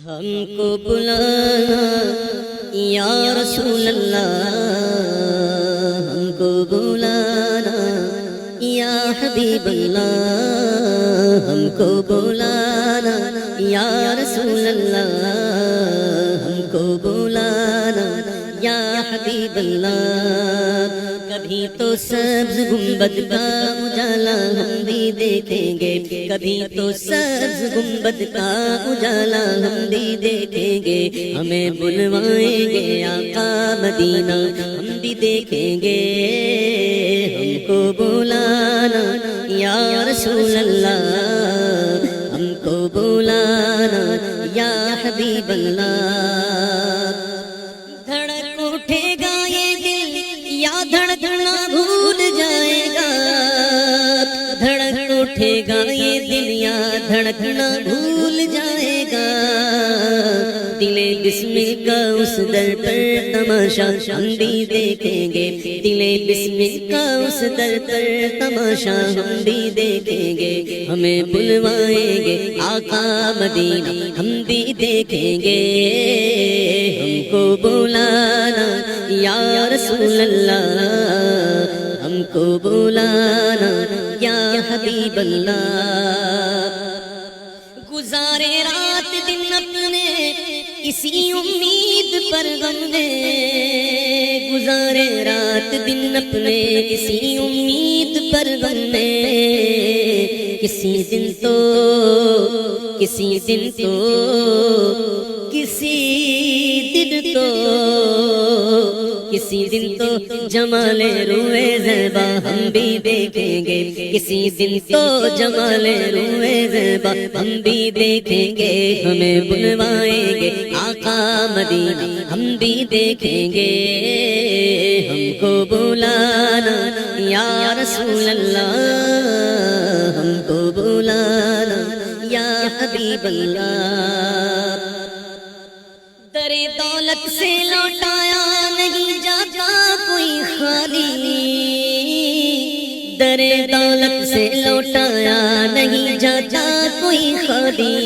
ہم کو بلانا یا رسول اللہ، ہم کو بلانا یا حبیب اللہ، ہم کو بلانا یا رسول اللہ، ہم کو بلانا یا حبیب اللہ۔ کبھی تو سبز گنبد کا اجالا ہم بھی دیکھیں گے، کبھی تو سبز گنبد کا اجالا ہم بھی دیکھیں گے، ہمیں بلوائیں گے آقا مدینہ ہم بھی دیکھیں گے، ہم کو بلانا یا رسول اللہ، ہم کو بلانا یا حبیب اللہ۔ دھڑک اٹھے گا یہ دل یا دھڑکنا بھول جائے گا، دھڑک اٹھے گا یہ دل یا دھڑکنا بھول جائے گا، دل بسمل کا اس در پر تماشا ہم بھی دیکھیں گے، دل بسمل کا اس در پر تماشا ہم بھی دیکھیں گے، ہمیں بلوائیں گے آقا مدینہ ہم بھی دیکھیں گے، ہم کو بلانا یا رسول اللہ، ہم کو بلانا یا حبیب اللہ۔ گزارے رات دن اپنے اسی امید پر غم میں، گزارے رات دن اپنے اسی امید پر غم میں، کسی دن تو کسی دن تو کسی دن تو کسی دن تو جمال روئے زیبا ہم بھی دیکھیں گے، کسی دن تو جمال روئے زیبا ہم بھی دیکھیں گے، ہمیں بلوائیں گے آقا مدینہ ہم بھی دیکھیں گے، ہم کو بلانا یا رسول اللہ، ہم کو بلانا یا حبیب اللہ۔ در دولت سے لوٹایا نہیں جاتا کوئی خالی، در دولت سے لوٹایا نہیں جاتا کوئی خالی،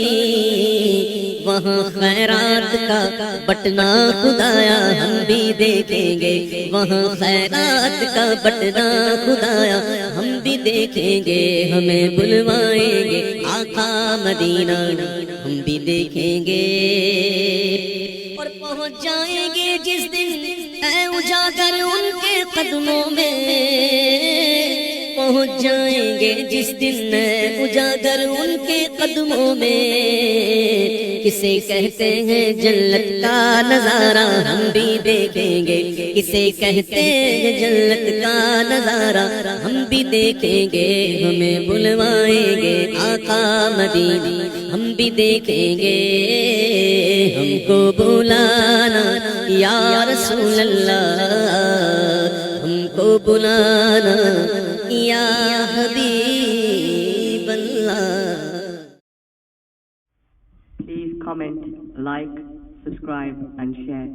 وہاں خیرات کا بٹنا خدایا ہم بھی دیکھیں گے، وہاں خیرات کا بٹنا خدایا ہم بھی دیکھیں گے، ہمیں بلوائیں گے آقا مدینہ ہم بھی دیکھیں گے، اور پہنچ جائیں گے جس دن اے اجاگر ان کے قدموں میں، پہنچ جائیں گے جس دن اے اجاگر ان کے قدموں میں، کسے کہتے ہیں جنت کا نظارہ ہم بھی دیکھیں گے، کسے کہتے ہیں جنت کا نظارہ ہم بھی دیکھیں گے، ہمیں بلوائیں گے آقا مدینہ ہم بھی دیکھیں گے، ہم کو بلانا یا رسول اللہ، ہم کو بلانا یا حبیب اللہ۔ Please comment, like, subscribe and share.